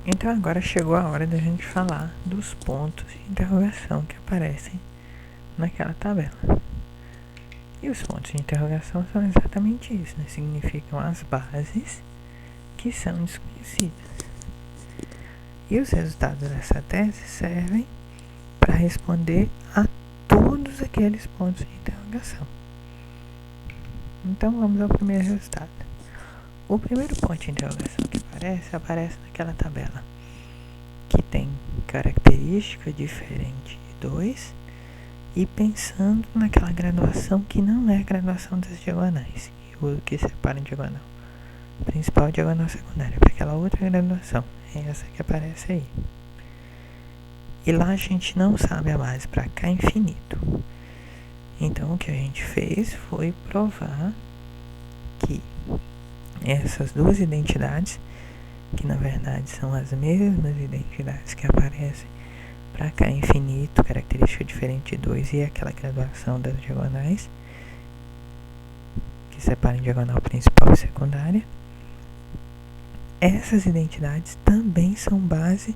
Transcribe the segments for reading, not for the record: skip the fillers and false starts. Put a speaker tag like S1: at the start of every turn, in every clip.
S1: Então agora chegou a hora da gente falar dos pontos de interrogação que aparecem naquela tabela. E os pontos de interrogação são exatamente isso, né? Significam as bases que são desconhecidas. E os resultados dessa tese servem para responder a todos aqueles pontos de interrogação. Então vamos ao primeiro resultado. O primeiro ponto de interrogação que aparece naquela tabela, que tem característica diferente de 2, e pensando naquela graduação que não é a graduação das diagonais, o que separa em diagonal principal e diagonal secundária, para aquela outra graduação, é essa que aparece aí. E lá a gente não sabe a base para K infinito. Então o que a gente fez foi provar que essas duas identidades, que na verdade são as mesmas identidades que aparecem para K infinito, característica diferente de 2 e aquela graduação das diagonais, que separam diagonal principal e secundária, essas identidades também são base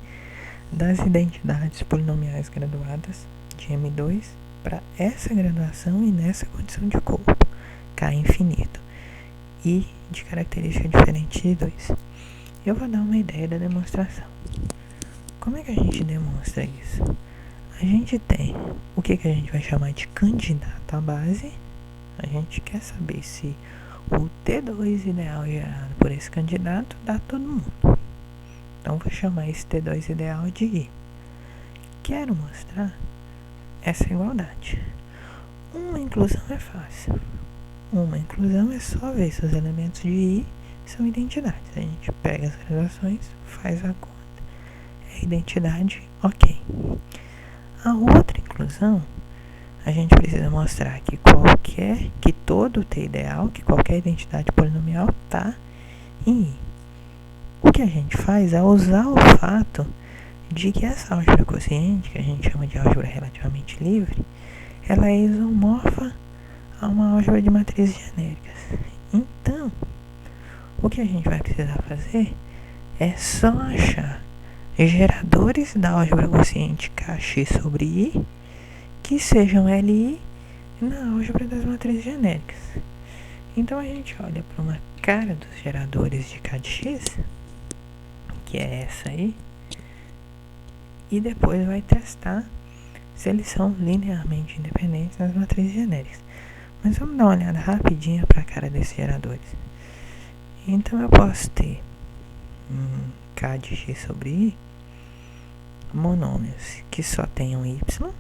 S1: das identidades polinomiais graduadas de M2 para essa graduação e nessa condição de corpo, K infinito, e de característica diferente de 2. Eu vou dar uma ideia da demonstração. Como é que a gente demonstra isso? A gente tem o que a gente vai chamar de candidato à base. A gente quer saber se o T2 ideal gerado por esse candidato dá todo mundo. Então vou chamar esse T2 ideal de I. Quero mostrar essa igualdade. Uma inclusão é fácil. Uma inclusão é só ver se os elementos de I são identidades. A gente pega as relações, faz a conta. É identidade, ok. A outra inclusão, a gente precisa mostrar que todo T ideal, que qualquer identidade polinomial está em I. O que a gente faz é usar o fato de que essa álgebra quociente, que a gente chama de álgebra relativamente livre, ela é isomorfa a uma álgebra de matrizes genéricas. Então, o que a gente vai precisar fazer é só achar geradores da álgebra quociente Kx sobre I que sejam Li na álgebra das matrizes genéricas. Então a gente olha para uma cara dos geradores de K de X, que é essa aí, e depois vai testar se eles são linearmente independentes nas matrizes genéricas. Mas vamos dar uma olhada rapidinha para a cara desses geradores. Então eu posso ter K de X sobre I monômios que só tenham Y,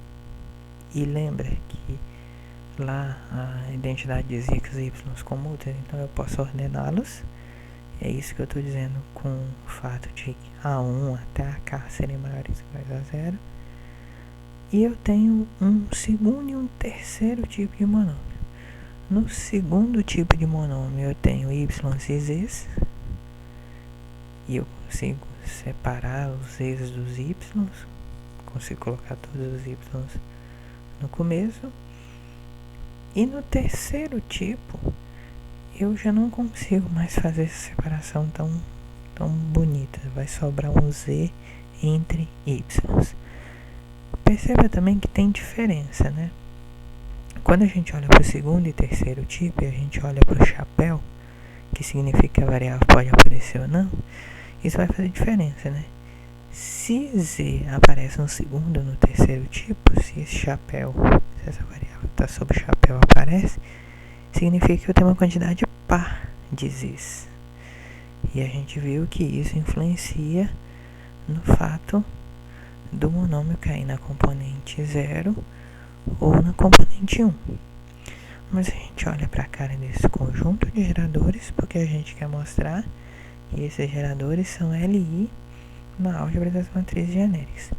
S1: e lembra que lá a identidade dizia que os Y comutam, então eu posso ordená-los. É isso que eu estou dizendo com o fato de A1 até a K serem maiores ou iguais a 0. E eu tenho um segundo e um terceiro tipo de monômio. No segundo tipo de monômio eu tenho Y e Z's, e eu consigo separar os Z's dos Y, consigo colocar todos os Y no começo. E no terceiro tipo eu já não consigo mais fazer essa separação tão bonita, vai sobrar um Z entre Y. Perceba também que tem diferença, né? Quando a gente olha para o segundo e terceiro tipo, e a gente olha para o chapéu, que significa que a variável pode aparecer ou não, isso vai fazer diferença, né? Se Z aparece no segundo ou no terceiro tipo, se essa variável está sob o chapéu aparece, significa que eu tenho uma quantidade par de Z's. E a gente viu que isso influencia no fato do monômio cair na componente 0 ou na componente 1. Mas a gente olha para a cara desse conjunto de geradores porque a gente quer mostrar que esses geradores são Li na álgebra das matrizes genéricas.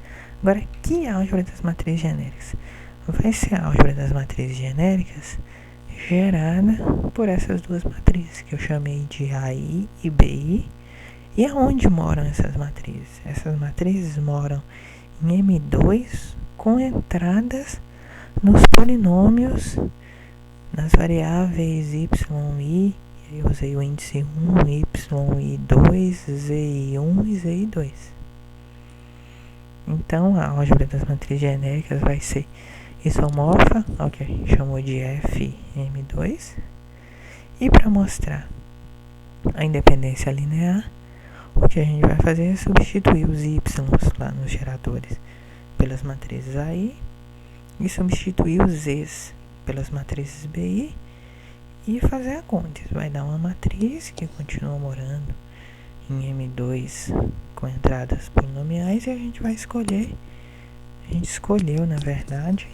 S1: Agora, que álgebra das matrizes genéricas? Vai ser a álgebra das matrizes genéricas gerada por essas duas matrizes que eu chamei de AI e BI. E aonde moram essas matrizes? Essas matrizes moram em M2 com entradas nos polinômios, nas variáveis y e eu usei o índice 1, y e 2, z e 1 e z e 2. Então a álgebra das matrizes genéricas vai ser isomorfa ao que a gente chamou de Fm2. E para mostrar a independência linear, o que a gente vai fazer é substituir os y lá nos geradores pelas matrizes AI e substituir os z's pelas matrizes BI e fazer a conta. Isso vai dar uma matriz que continua morando em M2 com entradas polinomiais e a gente vai escolher, a gente escolheu na verdade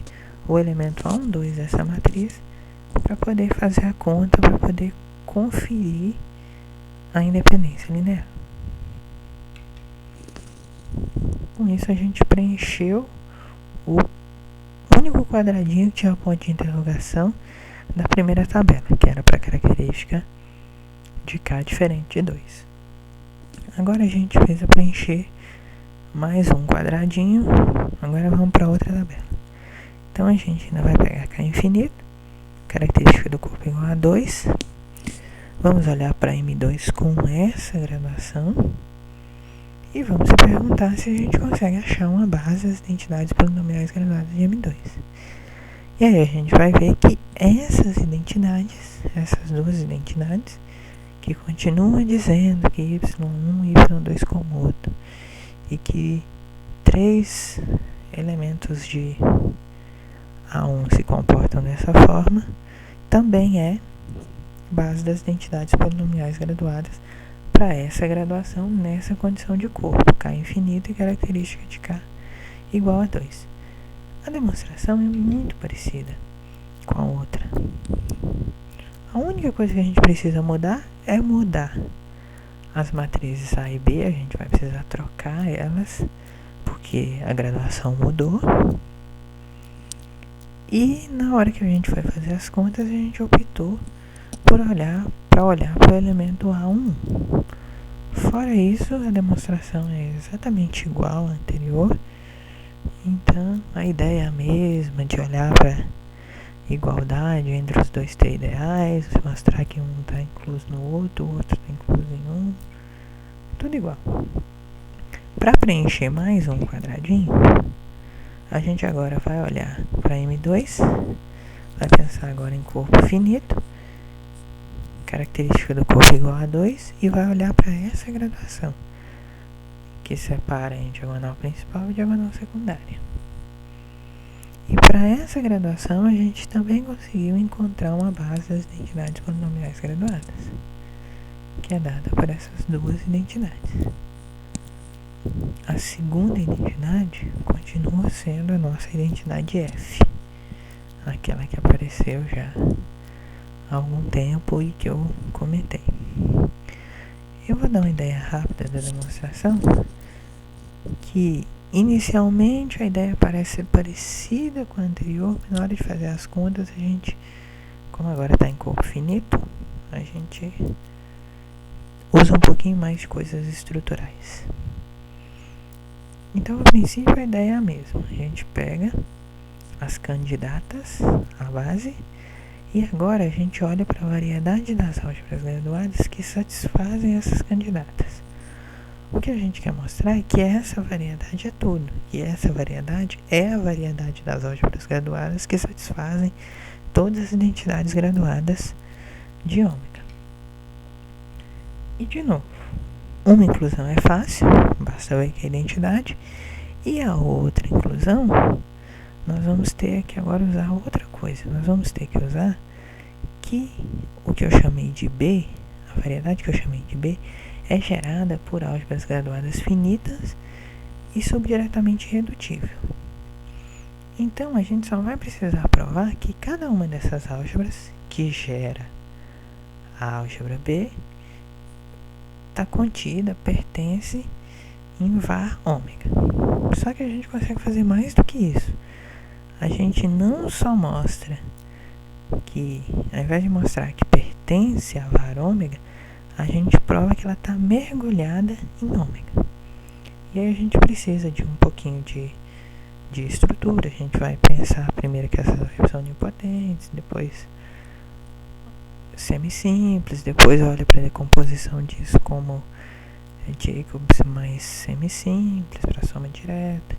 S1: o elemento A12 dessa matriz para poder fazer a conta, para poder conferir a independência linear. Com isso a gente preencheu o único quadradinho que tinha a ponto de interrogação da primeira tabela, que era para a característica de K diferente de 2. Agora a gente precisa preencher mais um quadradinho. Agora vamos para outra tabela. Então a gente ainda vai pegar K infinito, característica do corpo igual a 2. Vamos olhar para M2 com essa graduação e vamos se perguntar se a gente consegue achar uma base das identidades polinomiais graduadas de M2. E aí a gente vai ver que essas identidades, essas duas identidades, que continuam dizendo que y1 e y2 comutam e que 3 elementos de A1 se comportam dessa forma, também é base das identidades polinomiais graduadas para essa graduação nessa condição de corpo, K infinito e característica de K igual a 2. A demonstração é muito parecida com a outra. A única coisa que a gente precisa mudar é mudar as matrizes A e B. A gente vai precisar trocar elas porque a graduação mudou. E na hora que a gente foi fazer as contas, a gente optou por olhar para o elemento A1. Fora isso, a demonstração é exatamente igual à anterior. Então, a ideia é a mesma, de olhar para igualdade entre os dois T ideais, mostrar que um está incluso no outro, o outro está incluso em um, tudo igual. Para preencher mais um quadradinho, a gente agora vai olhar para M2, vai pensar agora em corpo finito, característica do corpo igual a 2, e vai olhar para essa graduação, que separa em diagonal principal e diagonal secundária. E para essa graduação a gente também conseguiu encontrar uma base das identidades polinomiais graduadas, que é dada por essas duas identidades. A segunda identidade continua sendo a nossa identidade F, aquela que apareceu já há algum tempo e que eu comentei. Eu vou dar uma ideia rápida da demonstração, que inicialmente a ideia parece ser parecida com a anterior, mas na hora de fazer as contas a gente, como agora está em corpo finito, a gente usa um pouquinho mais de coisas estruturais. Então, a princípio, a ideia é a mesma. A gente pega as candidatas à base e agora a gente olha para a variedade das álgebras graduadas que satisfazem essas candidatas. O que a gente quer mostrar é que essa variedade é tudo, e essa variedade é a variedade das álgebras graduadas que satisfazem todas as identidades graduadas de ômega. E de novo, uma inclusão é fácil, basta ver que é a identidade, e a outra inclusão, nós vamos ter que agora usar outra coisa. Nós vamos ter que usar que o que eu chamei de B, a variedade que eu chamei de B, é gerada por álgebras graduadas finitas e subdiretamente irredutível. Então, a gente só vai precisar provar que cada uma dessas álgebras que gera a álgebra B está contida, pertence em var ômega. Só que a gente consegue fazer mais do que isso. A gente não só mostra que, ao invés de mostrar que pertence a var ômega, a gente prova que ela está mergulhada em ômega. E aí a gente precisa de um pouquinho de estrutura. A gente vai pensar primeiro que essas álgebras são nilpotentes, depois semisimples, depois olha para a decomposição disso como Jacobs mais semisimples para soma direta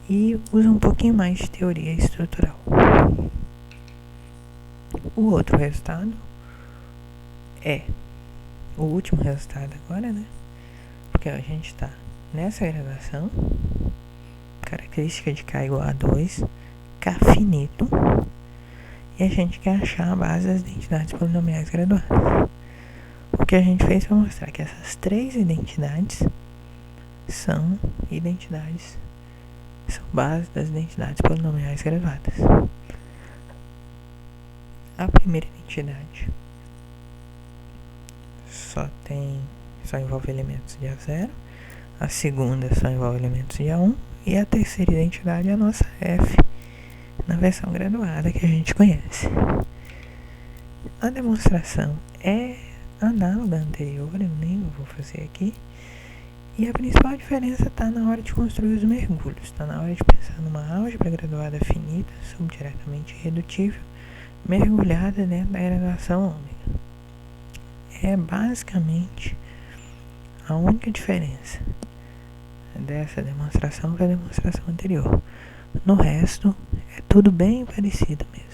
S1: e usa um pouquinho mais de teoria estrutural. O outro resultado é o último resultado agora, né? Porque a gente está nessa graduação, característica de K igual a 2, K finito, e a gente quer achar a base das identidades polinomiais graduadas. O que a gente fez foi mostrar que essas três identidades são bases das identidades polinomiais graduadas. A primeira identidade só envolve elementos de A0, a segunda só envolve elementos de A1 e a terceira identidade é a nossa F na versão graduada que a gente conhece. A demonstração é análoga à anterior, eu nem vou fazer aqui. E a principal diferença está na hora de construir os mergulhos, está na hora de pensar numa álgebra graduada finita, subdiretamente irredutível, mergulhada dentro da graduação ômega. É basicamente a única diferença dessa demonstração para a demonstração anterior. No resto, é tudo bem parecido mesmo.